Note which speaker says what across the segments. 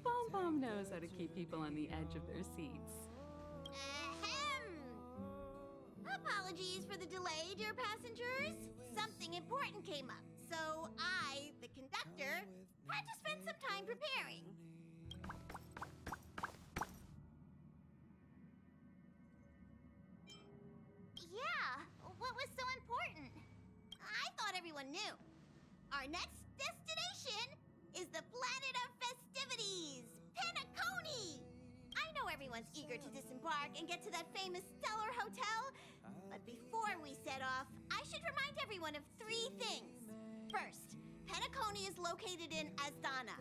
Speaker 1: Pom Pom knows how to keep people on the edge of their seats.
Speaker 2: Ahem! Apologies for the delay, dear passengers. Something important came up, so I, the conductor, had to spend some time preparing. Yeah, what was so important? I thought everyone knew. Our next destination is the planet of festivities, Penacony! I know everyone's eager to disembark and get to that famous Stellar Hotel, but before we set off, I should remind everyone of 3 things. First, Penacony is located in Asdana,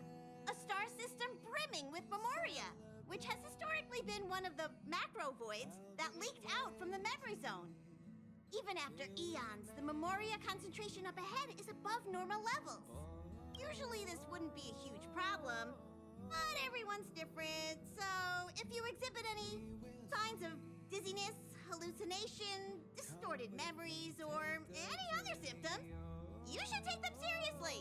Speaker 2: a star system brimming with Memoria, which has historically been one of the macro voids that leaked out from the memory zone. Even after eons, the Memoria concentration up ahead is above normal levels. Usually this wouldn't be a huge problem, but everyone's different, so if you exhibit any signs of dizziness, hallucination, distorted memories, or any other symptoms, you should take them seriously.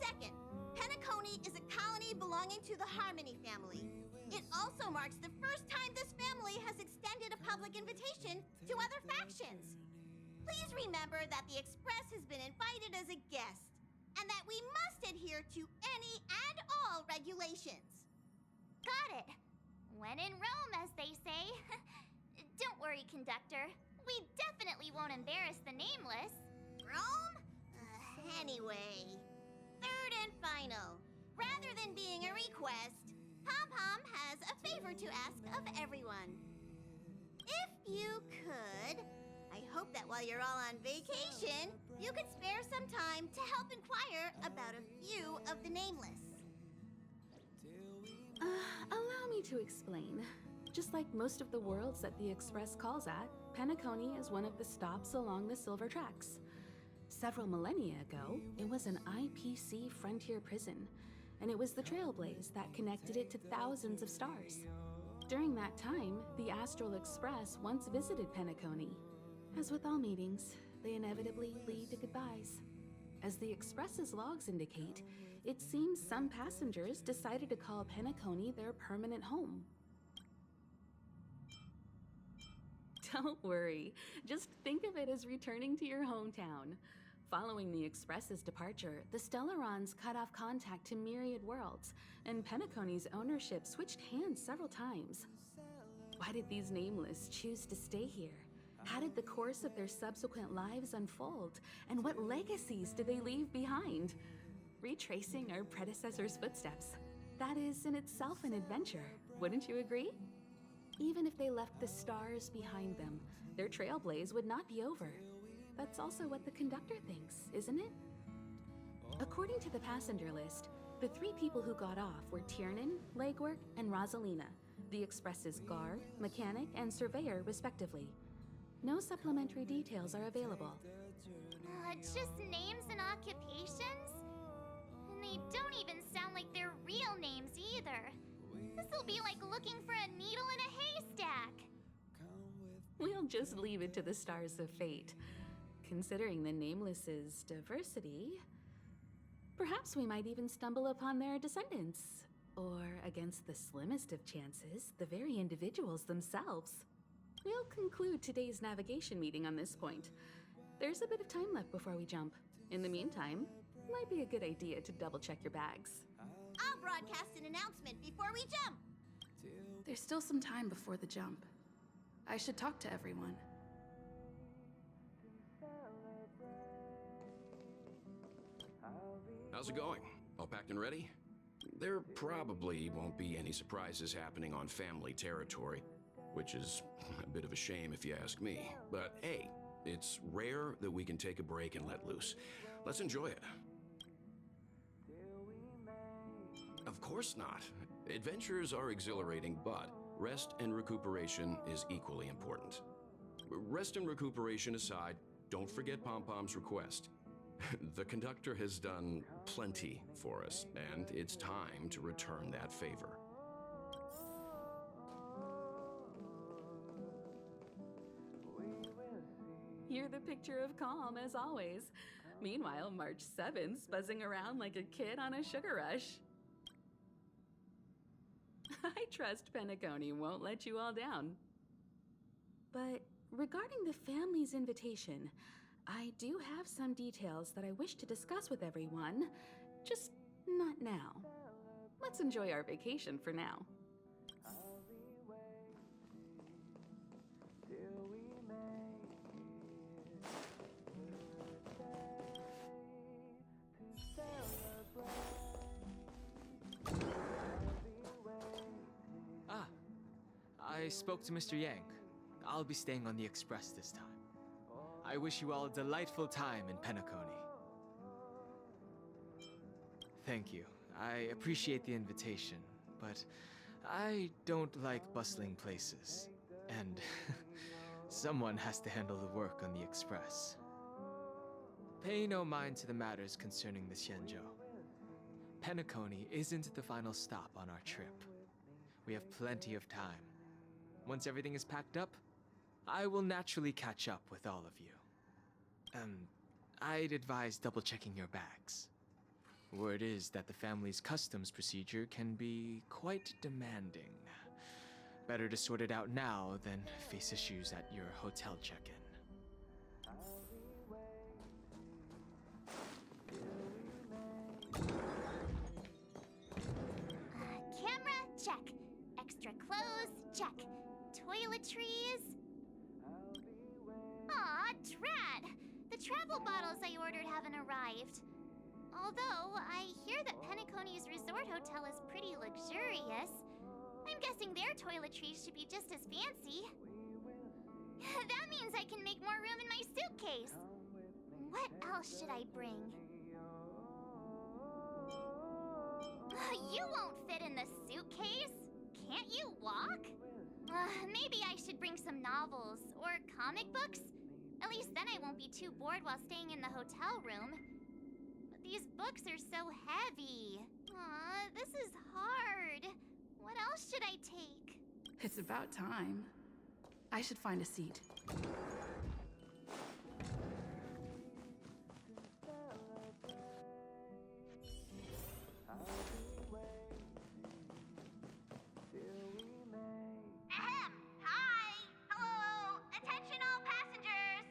Speaker 2: Second, Penacony is a colony belonging to the Harmony family. It also marks the first time this family has extended a public invitation to other factions. Please remember that the Express has been invited as a guest, and that we must adhere to any and all regulations.
Speaker 3: Got it. When in Rome, as they say. Don't worry, conductor. We definitely won't embarrass the nameless.
Speaker 2: Rome? Anyway, third and final. Rather than being a request, Pom Pom has a favor to ask of everyone. If you could, I hope that while you're all on vacation, you could spare some time to help inquire about a few of the nameless.
Speaker 1: Allow me to explain. Just like most of the worlds that the Express calls at, Penacony is one of the stops along the Silver Tracks. Several millennia ago, it was an IPC frontier prison, and it was the Trailblaze that connected it to thousands of stars. During that time, the Astral Express once visited Penacony. As with all meetings, they inevitably lead to goodbyes. As the Express's logs indicate, it seems some passengers decided to call Penacony their permanent home. Don't worry, just think of it as returning to your hometown. Following the Express's departure, the Stellarons cut off contact to myriad worlds, and Penacony's ownership switched hands several times. Why did these nameless choose to stay here? How did the course of their subsequent lives unfold? And what legacies did they leave behind? Retracing our predecessors' footsteps. That is in itself an adventure, wouldn't you agree? Even if they left the stars behind them, their trailblaze would not be over. That's also what the conductor thinks, isn't it? According to the passenger list, the 3 people who got off were Tiernan, Legwork, and Rosalina, the Express's guard, mechanic, and surveyor, respectively. No supplementary details are available.
Speaker 3: Just names and occupations? And they don't even sound like their real names either. This'll be like looking for a needle in a haystack.
Speaker 1: We'll just leave it to the stars of fate. Considering the Nameless's diversity, perhaps we might even stumble upon their descendants. Or, against the slimmest of chances, the very individuals themselves. We'll conclude today's navigation meeting on this point. There's a bit of time left before we jump. In the meantime, it might be a good idea to double-check your bags.
Speaker 2: I'll broadcast an announcement before we jump.
Speaker 4: There's still some time before the jump. I should talk to everyone.
Speaker 5: How's it going? All packed and ready? There probably won't be any surprises happening on family territory, which is a bit of a shame if you ask me. But hey, it's rare that we can take a break and let loose. Let's enjoy it. Of course not. Adventures are exhilarating, but rest and recuperation is equally important. Rest and recuperation aside, don't forget Pom Pom's request. The conductor has done plenty for us, and it's time to return that favor.
Speaker 1: You're the picture of calm, as always. Meanwhile, March 7th's buzzing around like a kid on a sugar rush. I trust Penacony won't let you all down. But regarding the family's invitation, I do have some details that I wish to discuss with everyone, just not now. Let's enjoy our vacation for now.
Speaker 6: I spoke to Mr. Yang. I'll be staying on the express this time. I wish you all a delightful time in Penacony. Thank you. I appreciate the invitation, but I don't like bustling places. And someone has to handle the work on the express. Pay no mind to the matters concerning the Xianzhou. Penacony isn't the final stop on our trip. We have plenty of time. Once everything is packed up, I will naturally catch up with all of you. I'd advise double-checking your bags. Word is that the family's customs procedure can be quite demanding. Better to sort it out now than face issues at your hotel check-in.
Speaker 3: Camera, check. Extra clothes, check. Toiletries. Aw, drat! The travel bottles I ordered haven't arrived. Although, I hear that Penacony's resort hotel is pretty luxurious. I'm guessing their toiletries should be just as fancy. That means I can make more room in my suitcase. What else should I bring? You won't fit in the suitcase. Can't you walk? Maybe I should bring some novels or comic books. At least then I won't be too bored while staying in the hotel room. But these books are so heavy. Aw, this is hard. What else should I take?
Speaker 4: It's about time. I should find a seat.
Speaker 2: Ahem! Hi! Hello! Attention all passengers!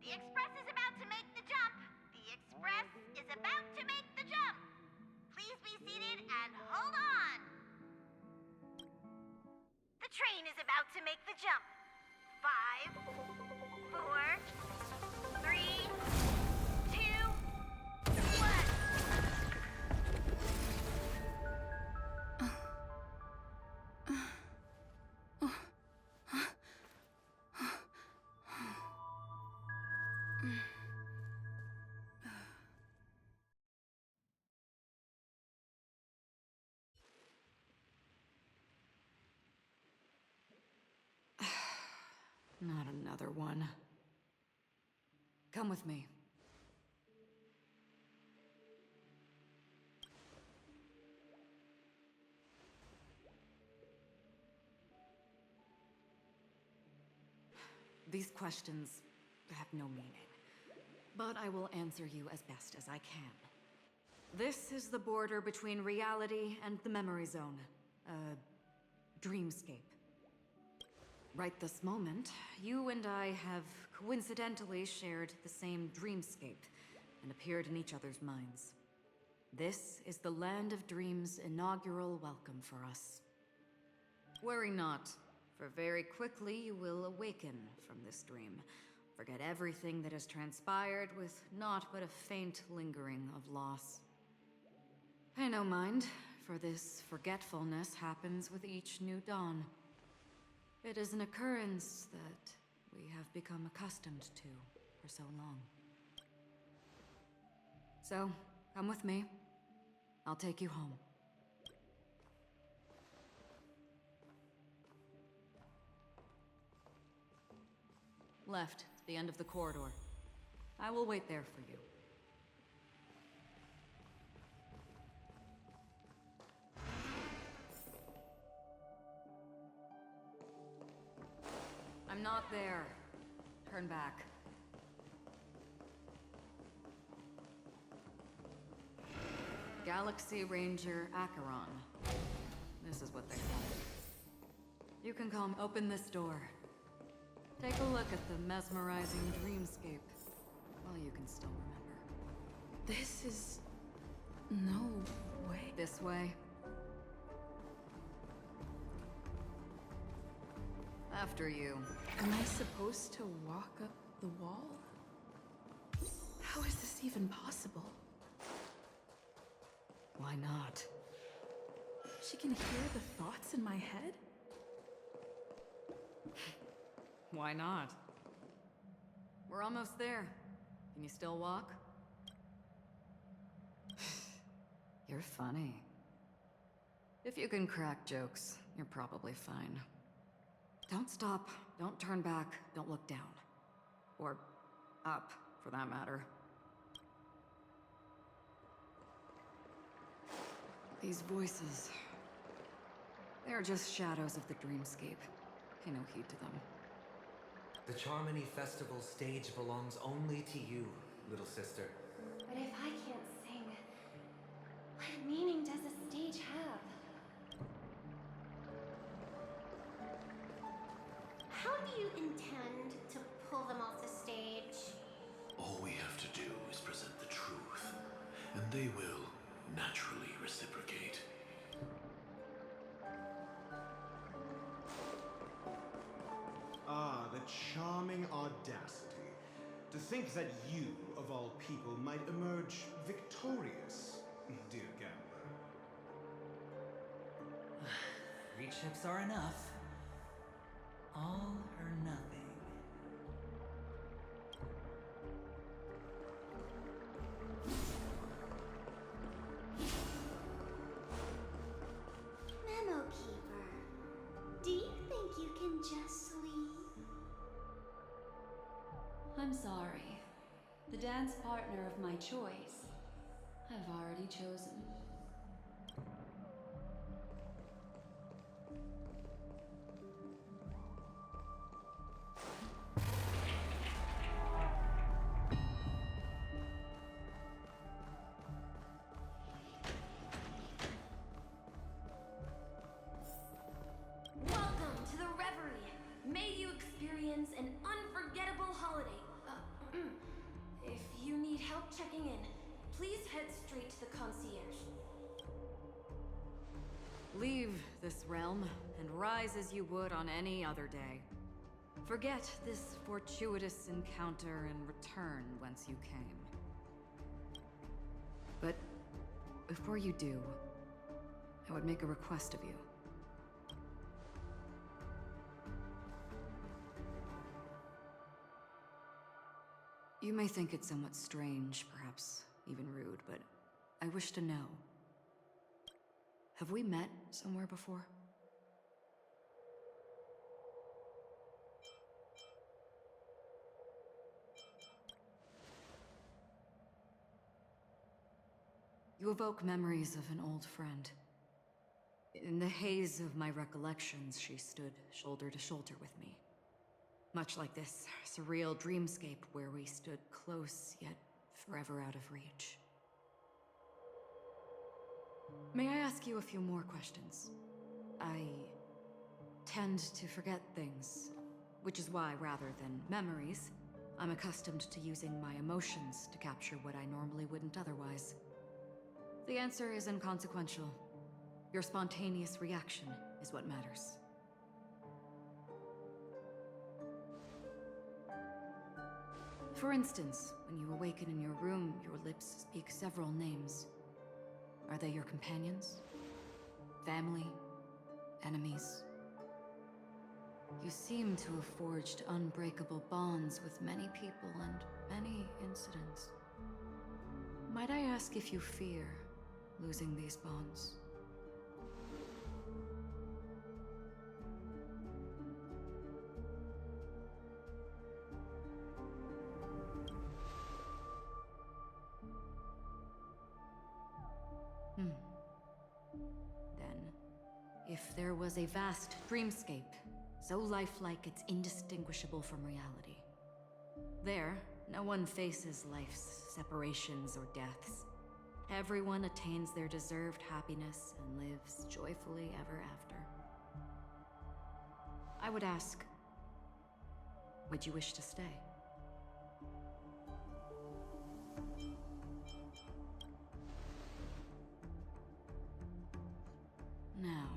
Speaker 2: The express is about to make the jump! The express is about to make the jump! Please be seated and hold on! The train is about to make the jump. 5, 4, 3, 2, 1.
Speaker 7: Not another one. Come with me. These questions have no meaning, but I will answer you as best as I can. This is the border between reality and the memory zone, a dreamscape. Right this moment, you and I have coincidentally shared the same dreamscape and appeared in each other's minds. This is the Land of Dreams' inaugural welcome for us. Worry not, for very quickly you will awaken from this dream, forget everything that has transpired with naught but a faint lingering of loss. Pay no mind, for this forgetfulness happens with each new dawn. It is an occurrence that we have become accustomed to for so long. So, come with me. I'll take you home. Left, to the end of the corridor. I will wait there for you. I'm not there. Turn back. Galaxy Ranger Acheron. This is what they want. You can come open this door. Take a look at the mesmerizing dreamscape while you can still remember.
Speaker 4: This is... no way.
Speaker 7: This way. After you.
Speaker 4: Am I supposed to walk up the wall? How is this even possible?
Speaker 7: Why not?
Speaker 4: She can hear the thoughts in my head?
Speaker 7: Why not? We're almost there. Can you still walk? You're funny. If you can crack jokes, you're probably fine. Don't stop, don't turn back, don't look down. Or up, for that matter. These voices... they are just shadows of the dreamscape. Pay no heed to them.
Speaker 8: The Charmony Festival stage belongs only to you, little sister.
Speaker 3: But if I can't sing, what meaning does a stage have?
Speaker 2: How do you intend to pull them off the stage?
Speaker 9: All we have to do is present the truth, and they will naturally reciprocate.
Speaker 10: Ah, the charming audacity. To think that you, of all people, might emerge victorious, dear gambler.
Speaker 11: 3 chips are enough. All or nothing.
Speaker 2: Memo Keeper, do you think you can just leave?
Speaker 1: I'm sorry. The dance partner of my choice, I've already chosen.
Speaker 12: Welcome to the Reverie. May you experience an unforgettable holiday. If you need help checking in, please head straight to the concierge.
Speaker 7: Leave this realm and rise as you would on any other day. Forget this fortuitous encounter and return whence you came. But before you do, I would make a request of you. You may think it somewhat strange, perhaps even rude, but I wish to know. Have we met somewhere before? You evoke memories of an old friend. In the haze of my recollections, she stood shoulder to shoulder with me. Much like this surreal dreamscape where we stood close, yet forever out of reach. May I ask you a few more questions? I tend to forget things, which is why, rather than memories, I'm accustomed to using my emotions to capture what I normally wouldn't otherwise. The answer is inconsequential. Your spontaneous reaction is what matters. For instance, when you awaken in your room, your lips speak several names. Are they your companions? Family? Enemies? You seem to have forged unbreakable bonds with many people and many incidents. Might I ask if you fear losing these bonds? Then, if there was a vast dreamscape, so lifelike it's indistinguishable from reality, there, no one faces life's separations or deaths. everyone attains their deserved happiness and lives joyfully ever after. I would ask, would you wish to stay? Now,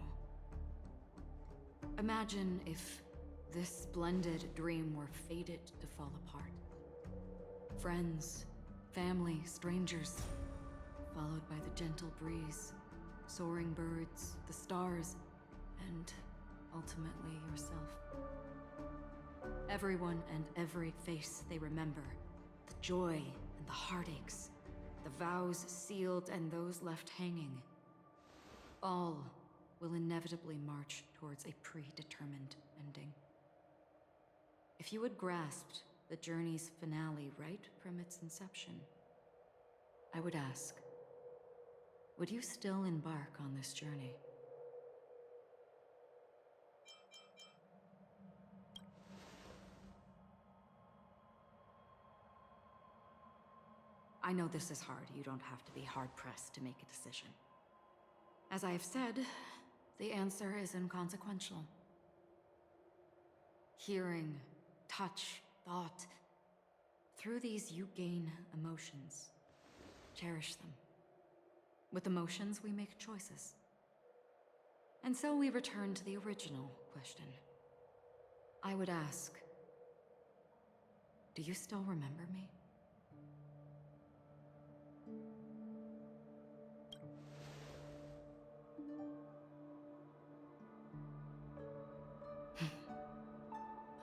Speaker 7: imagine if this splendid dream were fated to fall apart. Friends, family, strangers, followed by the gentle breeze, soaring birds, the stars, and ultimately yourself. Everyone and every face they remember, the joy and the heartaches, the vows sealed and those left hanging, all will inevitably march towards a predetermined ending. If you had grasped the journey's finale right from its inception, I would ask, would you still embark on this journey? I know this is hard. You don't have to be hard-pressed to make a decision. As I have said, the answer is inconsequential. Hearing, touch, thought. Through these you gain emotions. Cherish them. With emotions, we make choices. And so we return to the original question. I would ask, do you still remember me?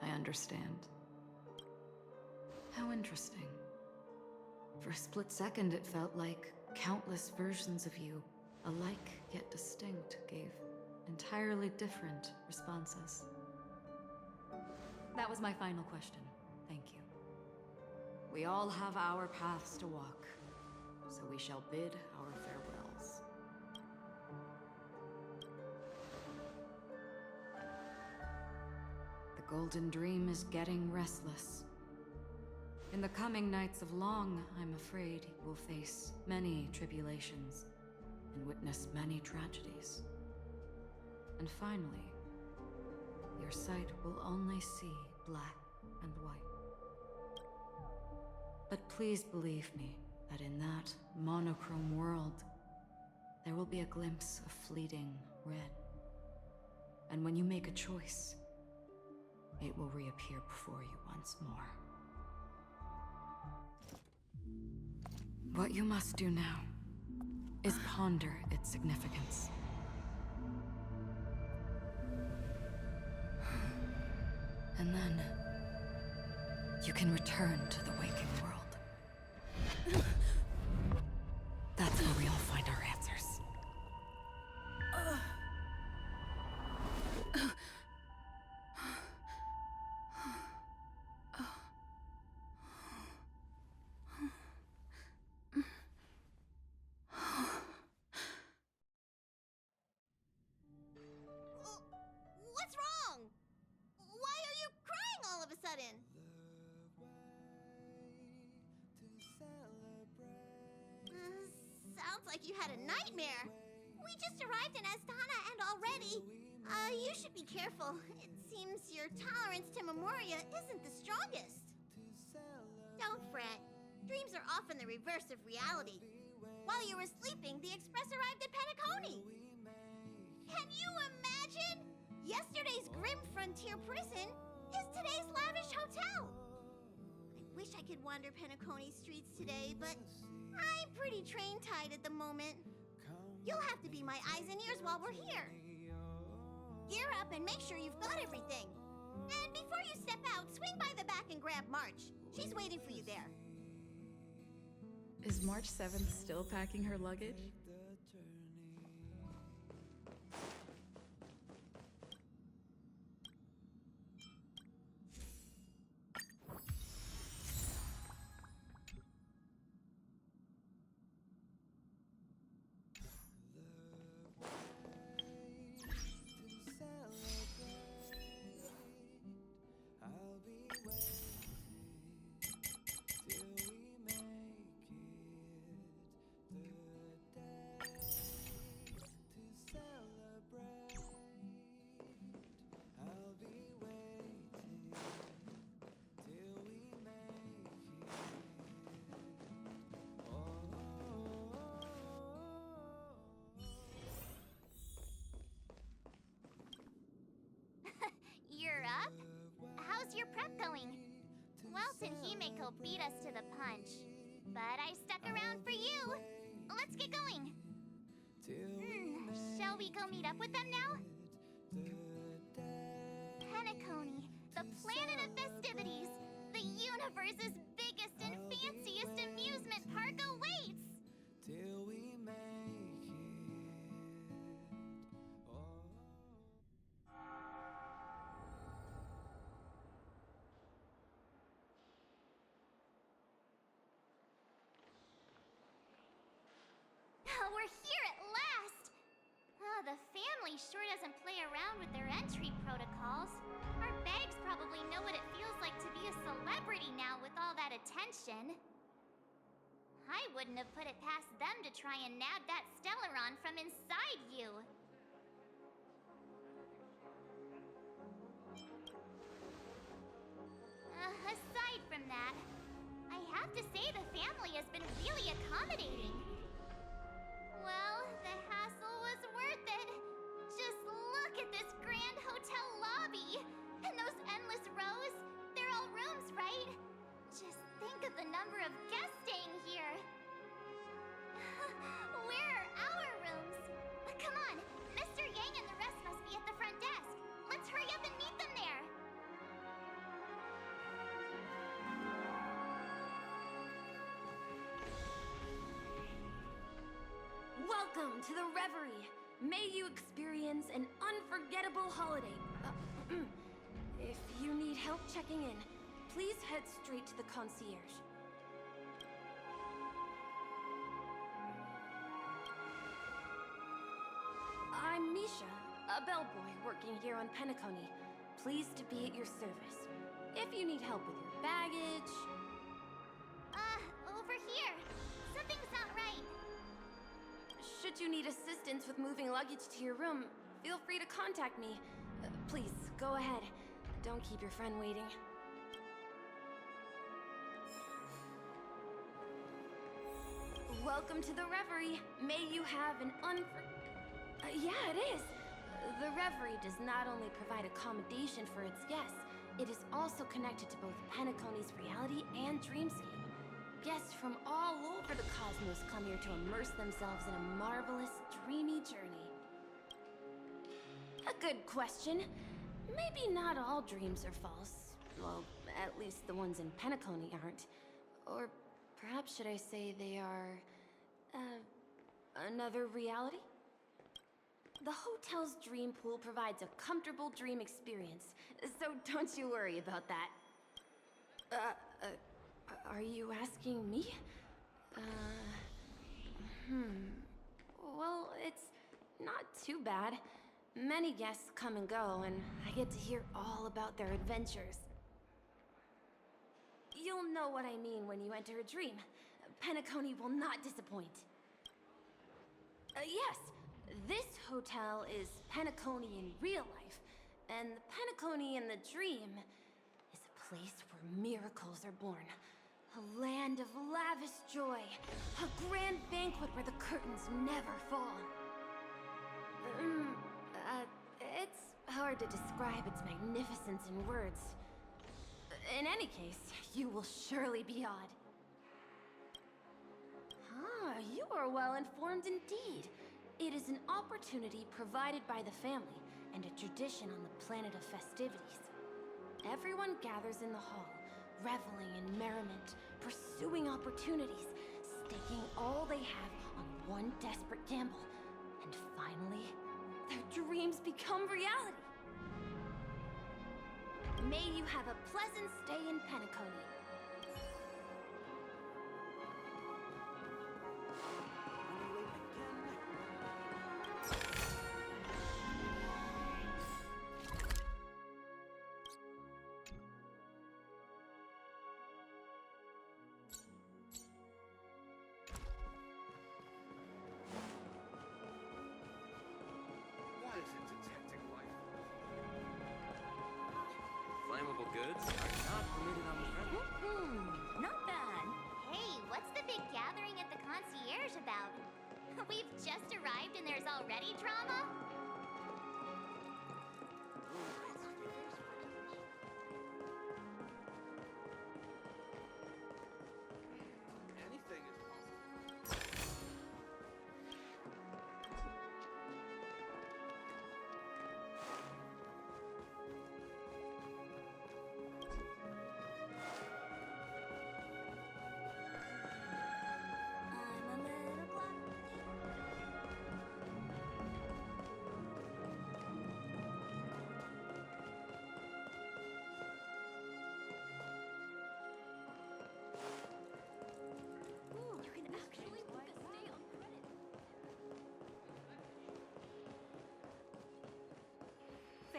Speaker 7: I understand. How interesting. For a split second, it felt like countless versions of you, alike yet distinct, gave entirely different responses. That was my final question. Thank you. We all have our paths to walk, so we shall bid our farewells. The Golden Dream is getting restless. In the coming nights of Long, I'm afraid you will face many tribulations and witness many tragedies. And finally, your sight will only see black and white. But please believe me that in that monochrome world, there will be a glimpse of fleeting red. And when you make a choice, it will reappear before you once more. What you must do now is ponder its significance. And then you can return to the waking world. That's where we all find our answers.
Speaker 2: What's wrong? Why are you crying all of a sudden? Sounds like you had a nightmare. We just arrived in Astana and already... you should be careful. It seems your tolerance to Memoria isn't the strongest. Don't fret. Dreams are often the reverse of reality. While you were sleeping, the express arrived at Penacony. Can you imagine? Yesterday's grim frontier prison is today's lavish hotel. I wish I could wander Penacony streets today, but I'm pretty train-tied at the moment. You'll have to be my eyes and ears while we're here. Gear up and make sure you've got everything. And before you step out, swing by the back and grab March. She's waiting for you there.
Speaker 4: Is March 7th still packing her luggage?
Speaker 3: and Himeko beat us to the punch. But I stuck around for you. Let's get going. Shall we go meet up with them now? Penacony, the planet of festivities. The universe's biggest and fanciest amusement park awaits! We're here at last! The family sure doesn't play around with their entry protocols. Our bags probably know what it feels like to be a celebrity now with all that attention. I wouldn't have put it past them to try and nab that Stellaron from inside you. Aside from that, I have to say the family has been really accommodating. Well, the hassle was worth it. Just look at this grand hotel lobby. And those endless rows. They're all rooms, right? Just think of the number of guests staying here. Where are our rooms? Come on, Mr. Yang and the rest must be at the front desk. Let's hurry up and meet them there.
Speaker 12: Welcome to the Reverie. May you experience an unforgettable holiday. If you need help checking in, please head straight to the concierge. I'm Misha, a bellboy working here on Penacony. Pleased to be at your service. If you need help with your baggage...
Speaker 3: Over here. Something's not right.
Speaker 12: Should you need assistance with moving luggage to your room, feel free to contact me. Please, go ahead. Don't keep your friend waiting. Welcome to the Reverie. May you have an yeah, it is. The Reverie does not only provide accommodation for its guests, it is also connected to both Penacony's reality and dreamscape. Guests from all over the cosmos come here to immerse themselves in a marvelous, dreamy journey. A good question. Maybe not all dreams are false. Well, at least the ones in Penacony aren't. Or perhaps should I say they are... another reality? The hotel's dream pool provides a comfortable dream experience, so don't you worry about that. Are you asking me? Well, it's not too bad. Many guests come and go, and I get to hear all about their adventures. You'll know what I mean when you enter a dream. Penacony will not disappoint. Yes, this hotel is Penacony in real life, and the Penacony in the dream is a place where miracles are born. A land of lavish joy. A grand banquet where the curtains never fall. It's hard to describe its magnificence in words. In any case, you will surely be awed. You are well informed indeed. It is an opportunity provided by the family and a tradition on the planet of festivities. Everyone gathers in the hall, reveling in merriment, pursuing opportunities, staking all they have on one desperate gamble. And finally, their dreams become reality. May you have a pleasant stay in Penacony.
Speaker 13: Flammable goods are not permitted on the front.
Speaker 3: Not bad. Hey, what's the big gathering at the concierge about? We've just arrived and there's already drama?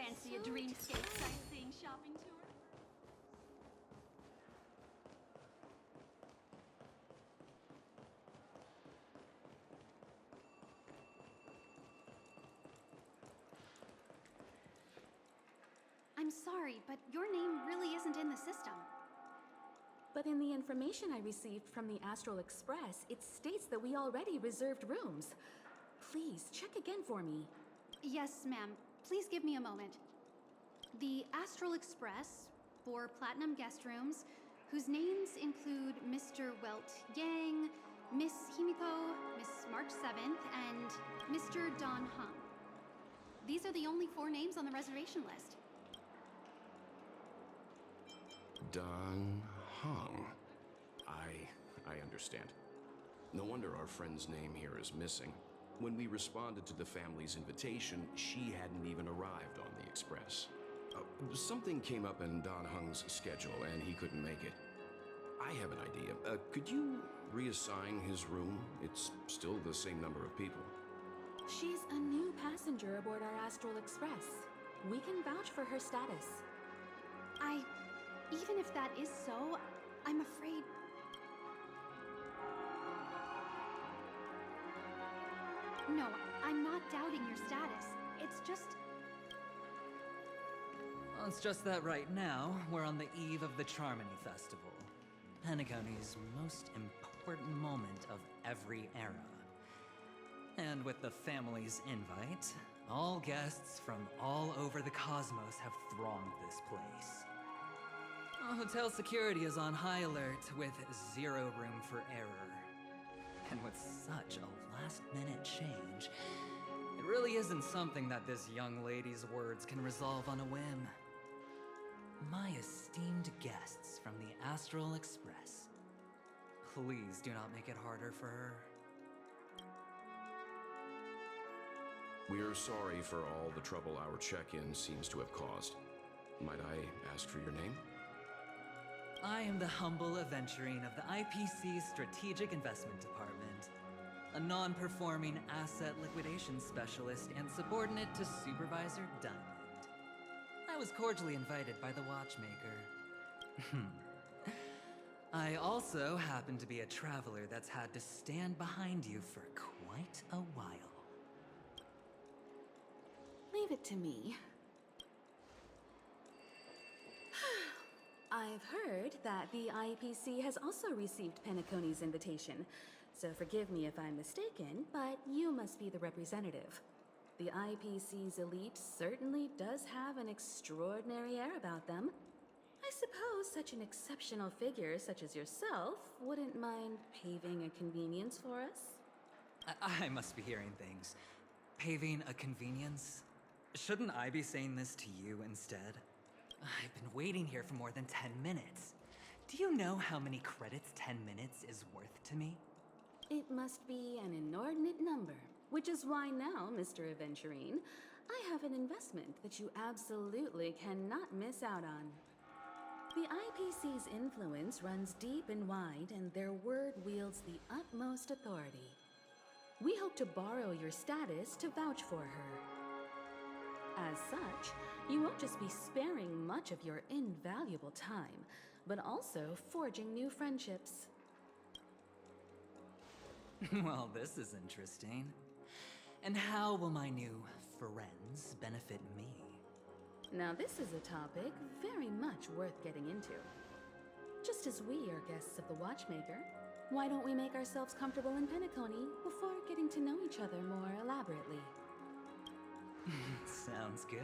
Speaker 1: Fancy a dreamscape sightseeing shopping tour?
Speaker 14: I'm sorry, but your name really isn't in the system.
Speaker 1: But in the information I received from the Astral Express, it states that we already reserved rooms. Please, check again for me.
Speaker 14: Yes, ma'am. Please give me a moment. The Astral Express, for Platinum guest rooms, whose names include Mr. Welt Yang, Miss Himiko, Miss March 7th, and Mr. Don Hung. These are the only 4 names on the reservation list.
Speaker 5: Don Hung. I understand. No wonder our friend's name here is missing. When we responded to the family's invitation, she hadn't even arrived on the express. Something came up in Don Hung's schedule, and he couldn't make it. I have an idea. Could you reassign his room? It's still the same number of people.
Speaker 1: She's a new passenger aboard our Astral Express. We can vouch for her status.
Speaker 14: Even if that is so, I'm afraid... No, I'm not doubting your status. It's just...
Speaker 11: Well, it's just that right now, we're on the eve of the Charmony Festival. Penacony's most important moment of every era. And with the family's invite, all guests from all over the cosmos have thronged this place. Hotel security is on high alert with 0 room for error. And with such a last-minute change, it really isn't something that this young lady's words can resolve on a whim. My esteemed guests from the Astral Express, please do not make it harder for her.
Speaker 5: We are sorry for all the trouble our check-in seems to have caused. Might I ask for your name?
Speaker 11: I am the humble aventurine of the IPC's Strategic Investment Department, a non-performing asset liquidation specialist and subordinate to Supervisor Diamond. I was cordially invited by the Watchmaker. I also happen to be a traveler that's had to stand behind you for quite a while.
Speaker 1: Leave it to me. I've heard that the IPC has also received Penacony's invitation, so forgive me if I'm mistaken, but you must be the representative. The IPC's elite certainly does have an extraordinary air about them. I suppose such an exceptional figure such as yourself wouldn't mind paving a convenience for us?
Speaker 11: I must be hearing things. Paving a convenience? Shouldn't I be saying this to you instead? I've been waiting here for more than 10 minutes. Do you know how many credits 10 minutes is worth to me?
Speaker 1: It must be an inordinate number, which is why now, Mr. Aventurine, I have an investment that you absolutely cannot miss out on. The IPC's influence runs deep and wide, and their word wields the utmost authority. We hope to borrow your status to vouch for her. As such, you won't just be sparing much of your invaluable time, but also forging new friendships.
Speaker 11: Well, this is interesting. And how will my new friends benefit me?
Speaker 1: Now this is a topic very much worth getting into. Just as we are guests of the Watchmaker, why don't we make ourselves comfortable in Penacony before getting to know each other more elaborately?
Speaker 11: Sounds good.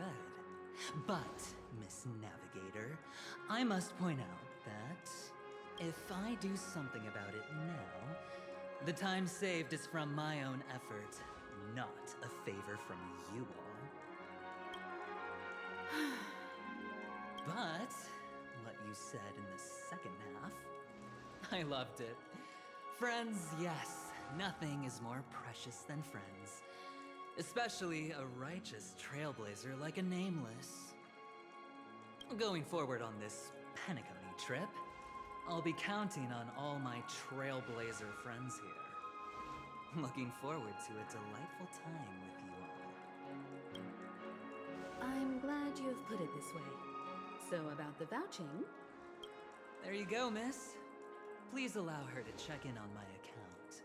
Speaker 11: But, Miss Navigator, I must point out that if I do something about it now, the time saved is from my own effort, not a favor from you all. But, what you said in the second half, I loved it. Friends, yes, nothing is more precious than friends. Especially a righteous trailblazer like a Nameless. Going forward on this Penacony trip, I'll be counting on all my trailblazer friends here. Looking forward to a delightful time with you all.
Speaker 1: I'm glad glad you have put it this way. So about the vouching...
Speaker 11: There you go, miss. Please allow her to check in on my account.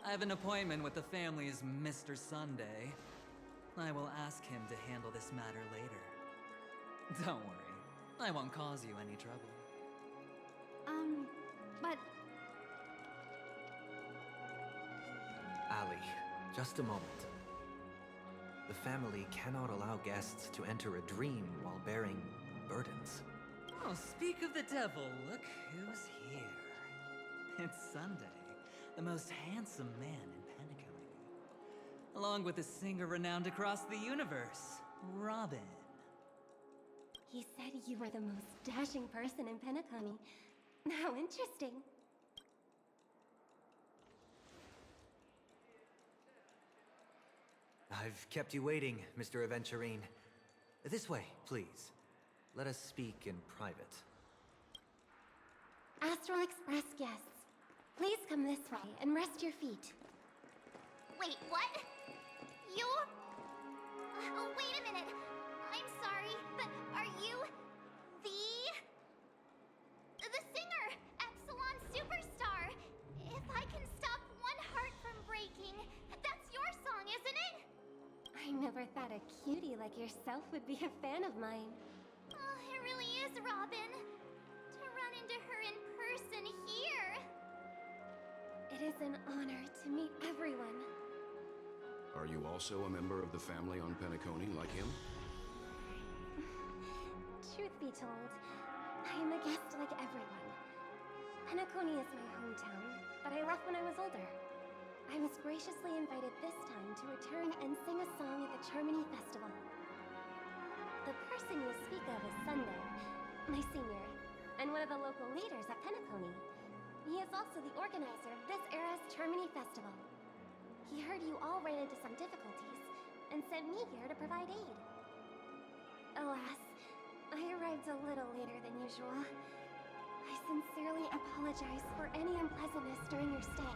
Speaker 11: I have an appointment with the family's Mr. Sunday. I will ask him to handle this matter later. Don't worry, I won't cause you any trouble.
Speaker 14: But...
Speaker 8: Ali, just a moment. The family cannot allow guests to enter a dream while bearing burdens.
Speaker 11: Oh, speak of the devil, look who's here. It's Sunday, the most handsome man in Penacony. Along with a singer renowned across the universe, Robin.
Speaker 12: He said you were the most dashing person in Penacony. How interesting.
Speaker 8: I've kept you waiting, Mr. Aventurine. This way, please. Let us speak in private.
Speaker 12: Astral Express guests, please come this way and rest your feet.
Speaker 2: Wait, what? You? Oh, wait a minute. I'm sorry, but are you the singer, Epsilon Superstar? If I can stop one heart from breaking, that's your song, isn't it?
Speaker 12: I never thought a cutie like yourself would be a fan of mine.
Speaker 2: Oh, it really is, Robin. To run into her in person here.
Speaker 12: It is an honor to meet everyone.
Speaker 5: Are you also a member of the family on Penacony like him?
Speaker 12: Truth be told, I am a guest like everyone. Penacony is my hometown, but I left when I was older. I was graciously invited this time to return and sing a song at the Charmony Festival. The person you speak of is Sunday, my senior, and one of the local leaders at Penacony. He is also the organizer of this era's Charmony Festival. He heard you all ran into some difficulties, and sent me here to provide aid. Alas, I arrived a little later than usual. I sincerely apologize for any unpleasantness during your stay.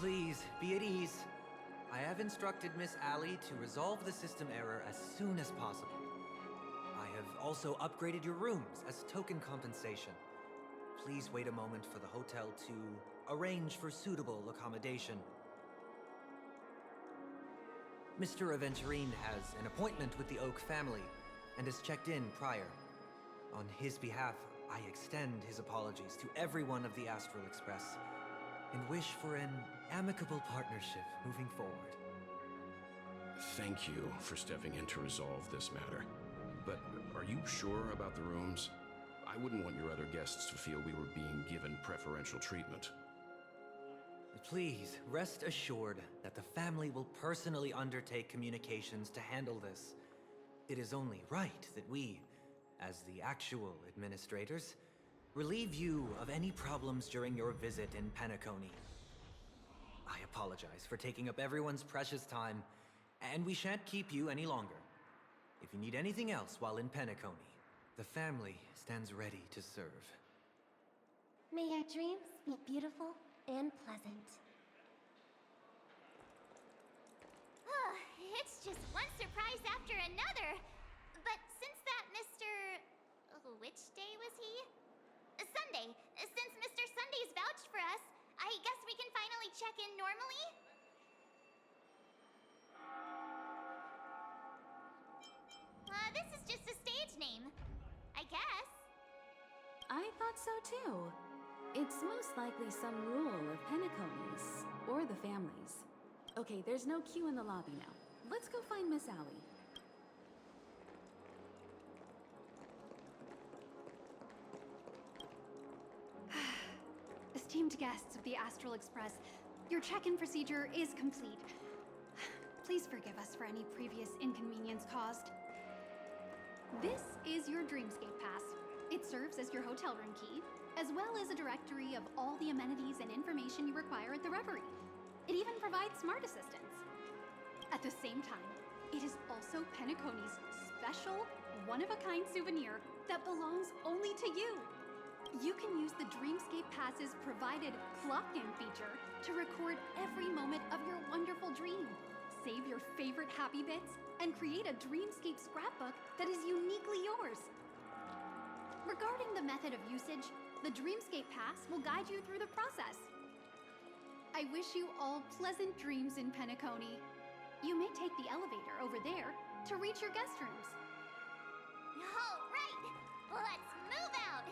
Speaker 8: Please, be at ease. I have instructed Miss Ali to resolve the system error as soon as possible. I have also upgraded your rooms as token compensation. Please wait a moment for the hotel to arrange for suitable accommodation. Mr. Aventurine has an appointment with the Oak family and has checked in prior. On his behalf, I extend his apologies to everyone of the Astral Express and wish for an amicable partnership moving forward.
Speaker 5: Thank you for stepping in to resolve this matter. But are you sure about the rooms? I wouldn't want your other guests to feel we were being given preferential treatment.
Speaker 8: Please, rest assured that the family will personally undertake communications to handle this. It is only right that we, as the actual administrators, relieve you of any problems during your visit in Penacony. I apologize for taking up everyone's precious time, and we shan't keep you any longer. If you need anything else while in Penacony, the family stands ready to serve.
Speaker 12: May your dreams be beautiful and pleasant.
Speaker 2: It's just one surprise after another. But since that Mr... which day was he? Sunday. Since Mr. Sunday's vouched for us, I guess we can finally check in normally? This is just a stage name. I guess.
Speaker 1: I thought so too. It's most likely some rule of Penacony's, or the family's. Okay, there's no queue in the lobby now. Let's go find Miss Ali.
Speaker 14: Esteemed guests of the Astral Express, your check-in procedure is complete. Please forgive us for any previous inconvenience caused. This is your Dreamscape Pass. It serves as your hotel room key, as well as a directory of all the amenities and information you require at the Reverie. It even provides smart assistants. At the same time, it is also Penacony's special, one-of-a-kind souvenir that belongs only to you. You can use the Dreamscape Pass's provided clock-in feature to record every moment of your wonderful dream. Save your your favorite happy bits and create a dreamscape scrapbook that is uniquely yours. Regarding the method of usage, the Dreamscape Pass will guide you through the process. I wish you all pleasant dreams in Penacony. You may take the elevator over there to reach your guest rooms.
Speaker 3: All right, let's move out.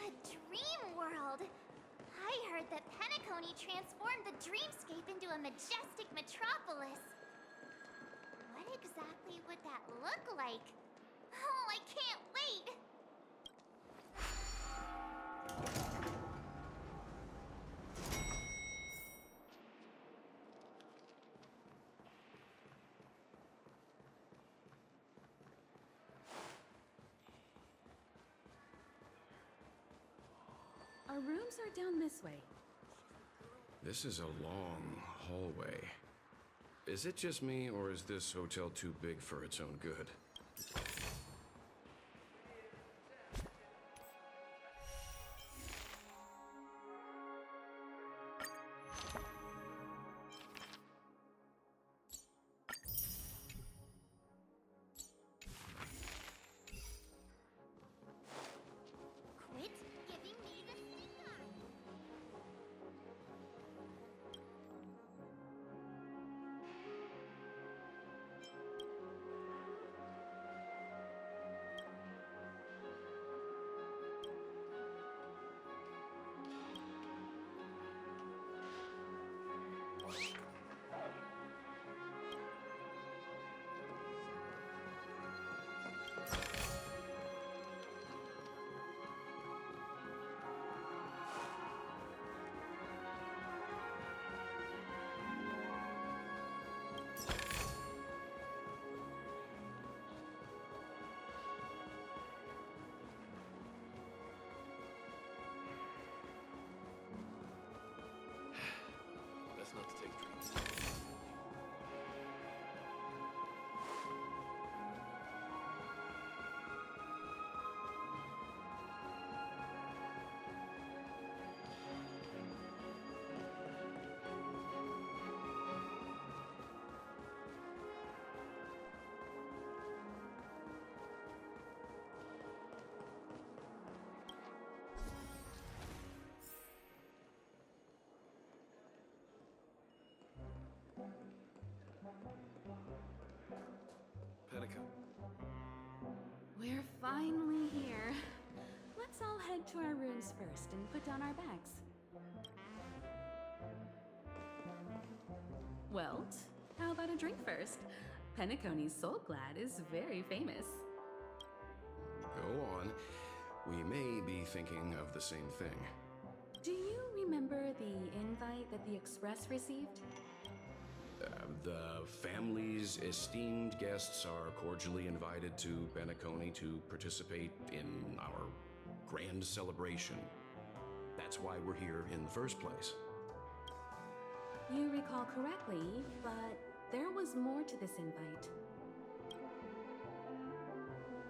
Speaker 3: A dream world! I heard that Penacony transformed the dreamscape into a majestic metropolis. What exactly would that look like? Oh, I can't wait!
Speaker 1: Our rooms are down this way.
Speaker 5: This is a long hallway. Is it just me, or is this hotel too big for its own good?
Speaker 9: Best not to take drinks. Penica.
Speaker 1: We're finally here. Let's all head to our rooms first and put down our bags. Welt, how about a drink first? Penacony's Soul Glad is very famous.
Speaker 5: Go on. We may be thinking of the same thing.
Speaker 1: Do you remember the invite that the Express received?
Speaker 5: The family's esteemed guests are cordially invited to Penacony to participate in our grand celebration. That's why we're here in the first place.
Speaker 1: You recall correctly, but there was more to this invite.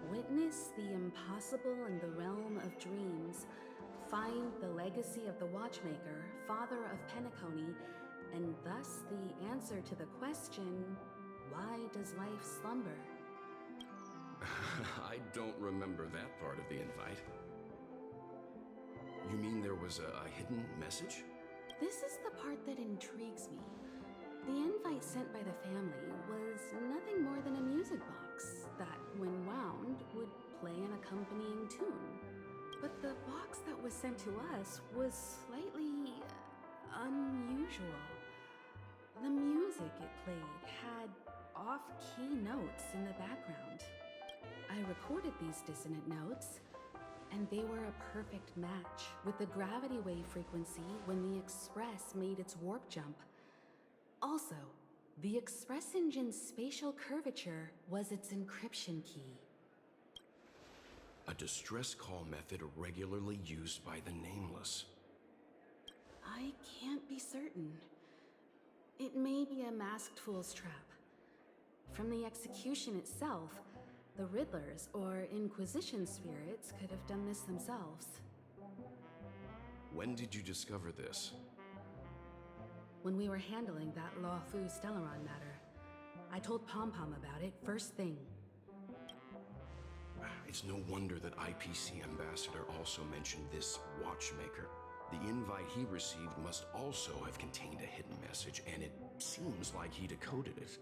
Speaker 1: Witness the impossible in the realm of dreams. Find the legacy of the Watchmaker, father of Penacony, and thus the answer to the question, why does life slumber?
Speaker 5: I don't remember that part of the invite. You mean there was a hidden message?
Speaker 1: This is the part that intrigues me. The invite sent by the family was nothing more than a music box that, when wound, would play an accompanying tune. But the box that was sent to us was slightly unusual. The music it played had off-key notes in the background. I recorded these dissonant notes, and they were a perfect match with the gravity wave frequency when the Express made its warp jump. Also, the Express engine's spatial curvature was its encryption key.
Speaker 5: A distress call method regularly used by the Nameless.
Speaker 1: I can't be certain. It may be a masked fool's trap. From the execution itself, the Riddlers or Inquisition spirits could have done this themselves.
Speaker 5: When did you discover this?
Speaker 1: When we were handling that Lawfu Stellaron matter, I told Pom Pom about it first thing.
Speaker 5: It's no wonder that IPC Ambassador also mentioned this Watchmaker. The invite he received must also have contained a hidden message, and it seems like he decoded it.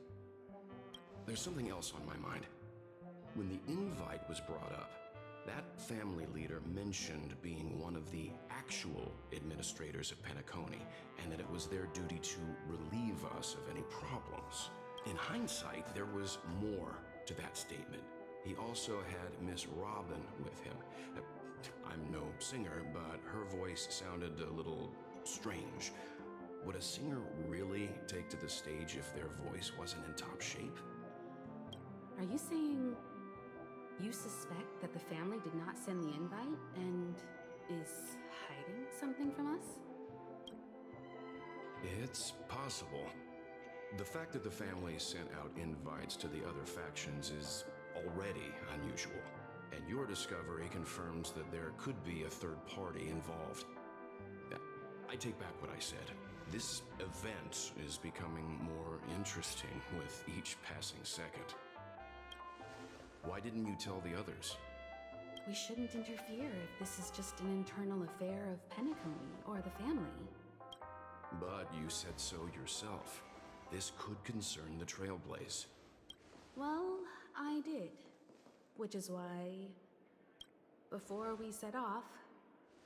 Speaker 5: There's something else on my mind. When the invite was brought up, that family leader mentioned being one of the actual administrators of Penacony, and that it was their duty to relieve us of any problems. In hindsight, there was more to that statement. He also had Miss Robin with him. I'm no singer, but her voice sounded a little strange. Would a singer really take to the stage if their voice wasn't in top shape?
Speaker 1: Are you saying you suspect that the family did not send the invite and is hiding something from us?
Speaker 5: It's possible. The fact that the family sent out invites to the other factions is already unusual, and your discovery confirms that there could be a third party involved. I take back what I said. This event is becoming more interesting with each passing second. Why didn't you tell the others?
Speaker 1: We shouldn't interfere if this is just an internal affair of Penacony or the family.
Speaker 5: But you said so yourself. This could concern the Trailblaze.
Speaker 1: Well, I did. Which is why, before we set off,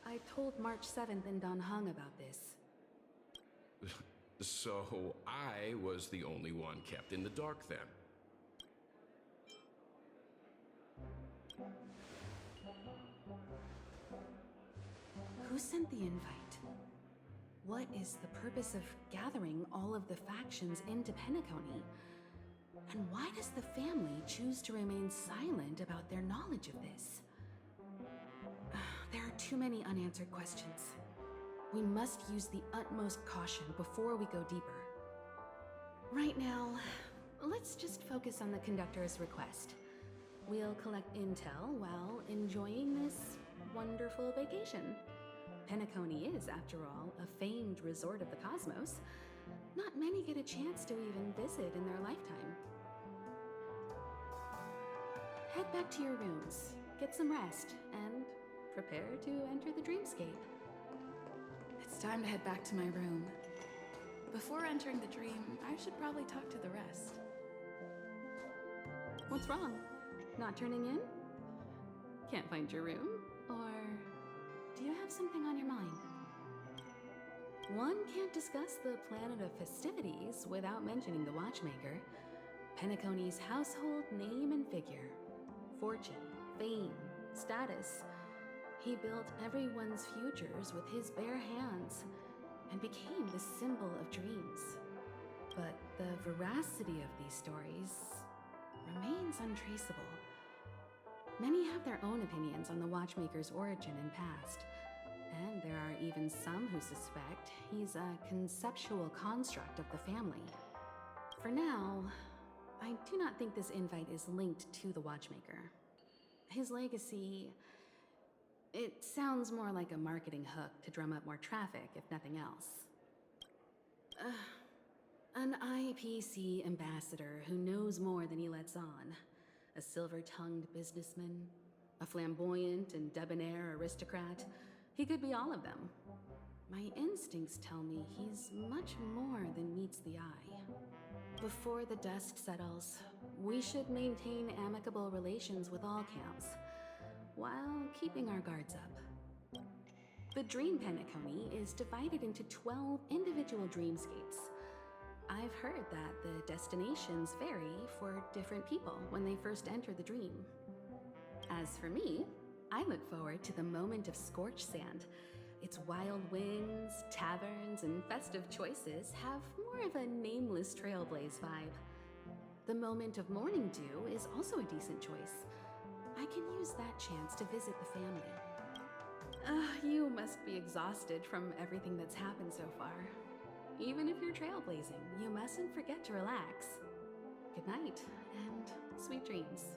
Speaker 1: I told March 7th and Don Hung about this.
Speaker 5: So I was the only one kept in the dark then.
Speaker 1: Who sent the invite? What is the purpose of gathering all of the factions into Penacony? And why does the family choose to remain silent about their knowledge of this? There are too many unanswered questions. We must use the utmost caution before we go deeper. Right now, let's just focus on the conductor's request. We'll collect intel while enjoying this wonderful vacation. Penacony is, after all, a famed resort of the cosmos. Not many get a chance to even visit in their lifetime. Head back to your rooms, get some rest, and prepare to enter the dreamscape.
Speaker 4: It's time to head back to my room. Before entering the dream, I should probably talk to the rest.
Speaker 1: What's wrong? Not turning in? Can't find your room? Or do you have something on your mind? One can't discuss the planet of festivities without mentioning the Watchmaker, Penacony's household name and figure. Fortune, fame, status. He built everyone's futures with his bare hands and became the symbol of dreams. But the veracity of these stories remains untraceable. Many have their own opinions on the Watchmaker's origin and past, and there are even some who suspect he's a conceptual construct of the family. For now, I do not think this invite is linked to the Watchmaker. His legacy, it sounds more like a marketing hook to drum up more traffic, if nothing else. An IPC ambassador who knows more than he lets on. A silver-tongued businessman, a flamboyant and debonair aristocrat. He could be all of them. My instincts tell me he's much more than meets the eye. Before the dust settles, we should maintain amicable relations with all camps, while keeping our guards up. The Dream Penacony is divided into 12 individual dreamscapes. I've heard that the destinations vary for different people when they first enter the dream. As for me, I look forward to the moment of scorched sand. Its wild winds, taverns, and festive choices have more of a nameless trailblaze vibe. The moment of morning dew is also a decent choice. I can use that chance to visit the family. You must be exhausted from everything that's happened so far. Even if you're trailblazing, you mustn't forget to relax. Good night, and sweet dreams.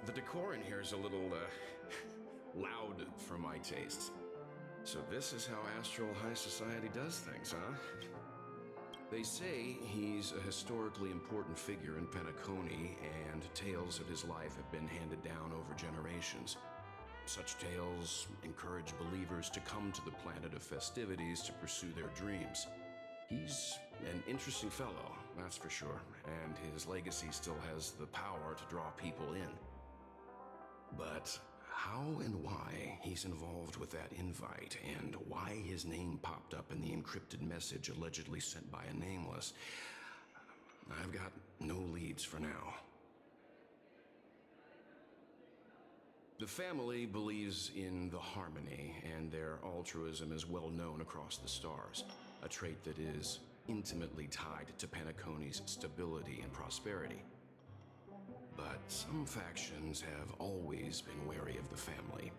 Speaker 5: The decor in here is a little, loud for my tastes. So this is how Astral High Society does things, huh? They say he's a historically important figure in Penacony, and tales of his life have been handed down over generations. Such tales encourage believers to come to the planet of festivities to pursue their dreams. He's an interesting fellow, that's for sure, and his legacy still has the power to draw people in. But how and why he's involved with that invite, and why his name popped up in the encrypted message allegedly sent by a nameless, I've got no leads for now. The family believes in the harmony, and their altruism is well known across the stars, a trait that is intimately tied to Penacony's stability and prosperity. But some factions have always been wary of the family,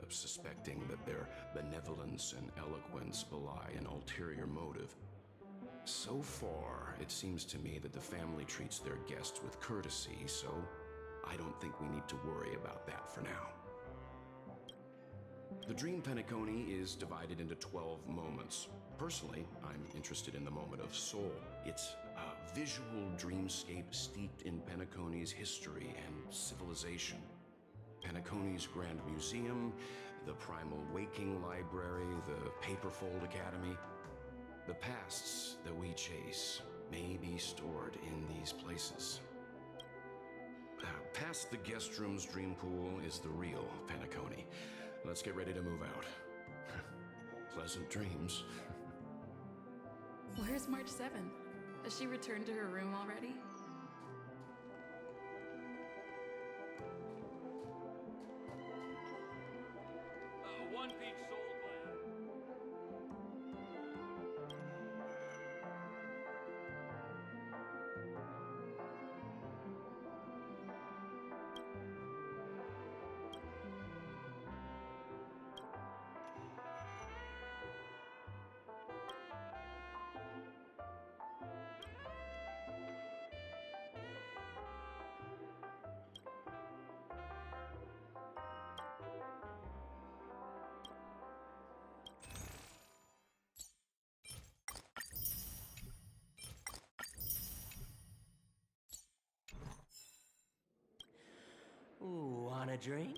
Speaker 5: suspecting that their benevolence and eloquence belie an ulterior motive. So far, it seems to me that the family treats their guests with courtesy, so I don't think we need to worry about that for now. The Dream Penacony is divided into 12 moments. Personally, I'm interested in the moment of Soul. It's a visual dreamscape steeped in Penacony's history and civilization. Penacony's Grand Museum, the Primal Waking Library, the Paperfold Academy. The pasts that we chase may be stored in these places. Past the guest room's dream pool is the real Penacony. Let's get ready to move out. Pleasant dreams.
Speaker 4: Where's March 7th? Has she returned to her room already?
Speaker 13: One Peach Soul Glad. Ooh, want a drink?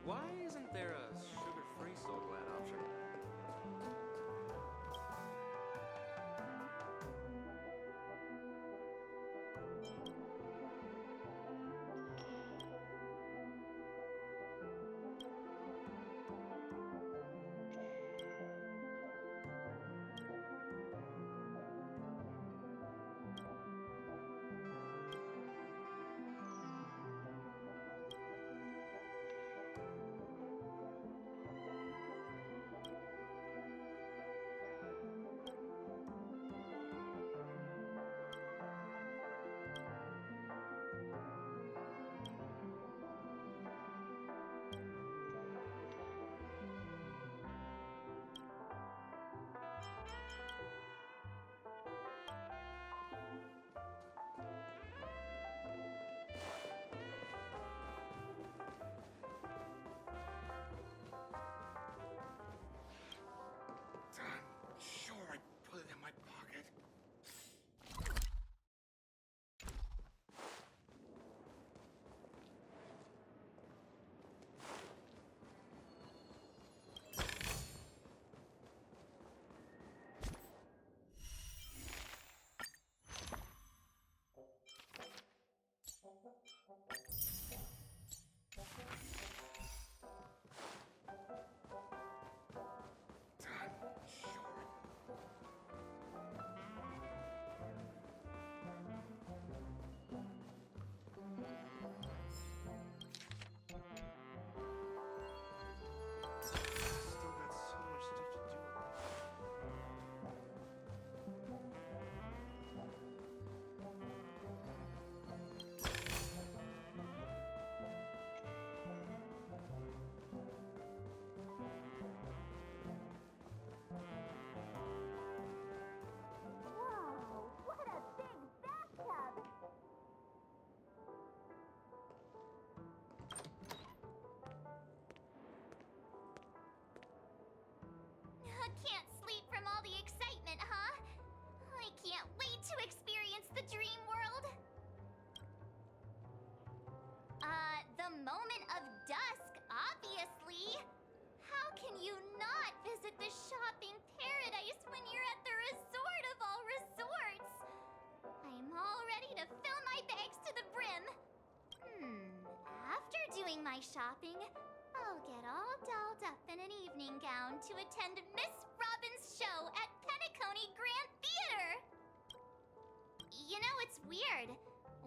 Speaker 13: Why isn't there a sugar-free Soul Glad option?
Speaker 3: Can't sleep from all the excitement, huh? I can't wait to experience the dream world. The moment of dusk, obviously. How can you not visit the shopping paradise when you're at the resort of all resorts? I'm all ready to fill my bags to the brim. After doing my shopping, I'll get all dolled up in an evening gown to attend Miss Robin's show at Penacony Grand Theater. You know, it's weird.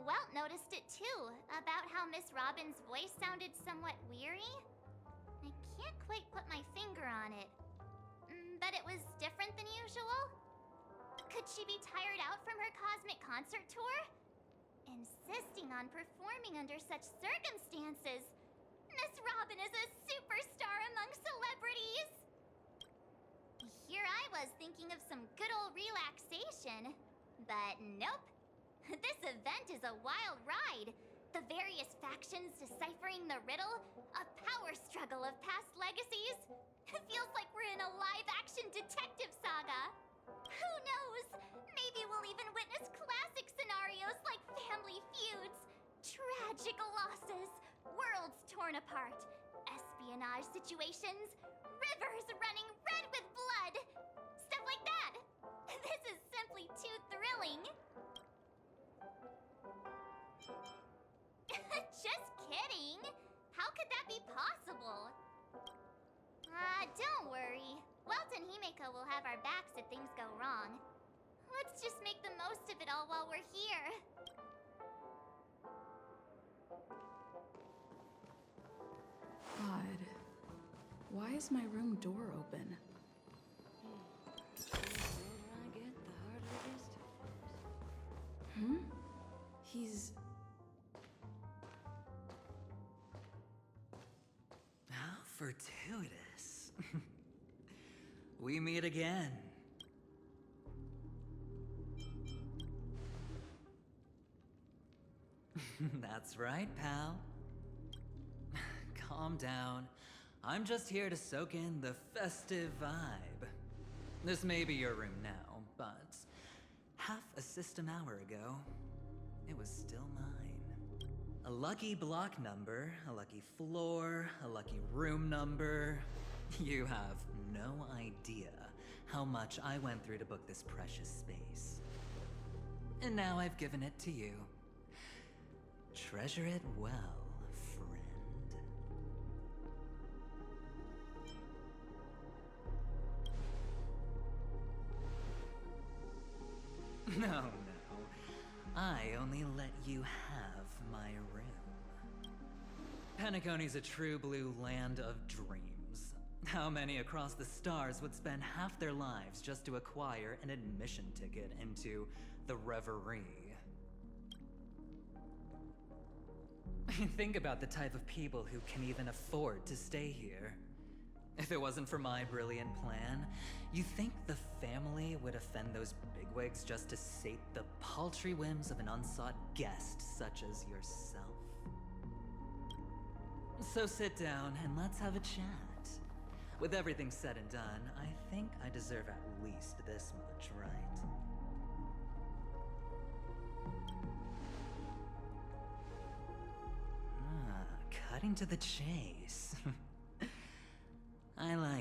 Speaker 3: Welt noticed it too, about how Miss Robin's voice sounded somewhat weary. I can't quite put my finger on it. But that it was different than usual? Could she be tired out from her cosmic concert tour? Insisting on performing under such circumstances. Miss Robin is a superstar among celebrities! Here I was thinking of some good old relaxation. But nope. This event is a wild ride. The various factions deciphering the riddle, a power struggle of past legacies. It feels like we're in a live-action detective saga. Who knows? Maybe we'll even witness classic scenarios like family feuds, tragic losses, worlds torn apart, espionage situations, rivers running red with blood. Stuff like that. This is simply too thrilling. Just kidding. How could that be possible? Don't worry. Welt and Himeko will have our backs if things go wrong. Let's just make the most of it all while we're here.
Speaker 4: Odd. Why is my room door open? He's...
Speaker 11: How fortuitous. We meet again. That's right, pal. Calm down. I'm just here to soak in the festive vibe. This may be your room now, but half a system hour ago, it was still mine. A lucky block number, a lucky floor, a lucky room number. You have no idea how much I went through to book this precious space. And now I've given it to you. Treasure it well, friend. No. I only let you have my room. Penacony's a true blue land of dreams. How many across the stars would spend half their lives just to acquire an admission ticket into the Reverie? Think about the type of people who can even afford to stay here. If it wasn't for my brilliant plan, you think the family would offend those bigwigs just to sate the paltry whims of an unsought guest such as yourself? So sit down and let's have a chat. With everything said and done, I think I deserve at least this much, right? Cutting to the chase. I like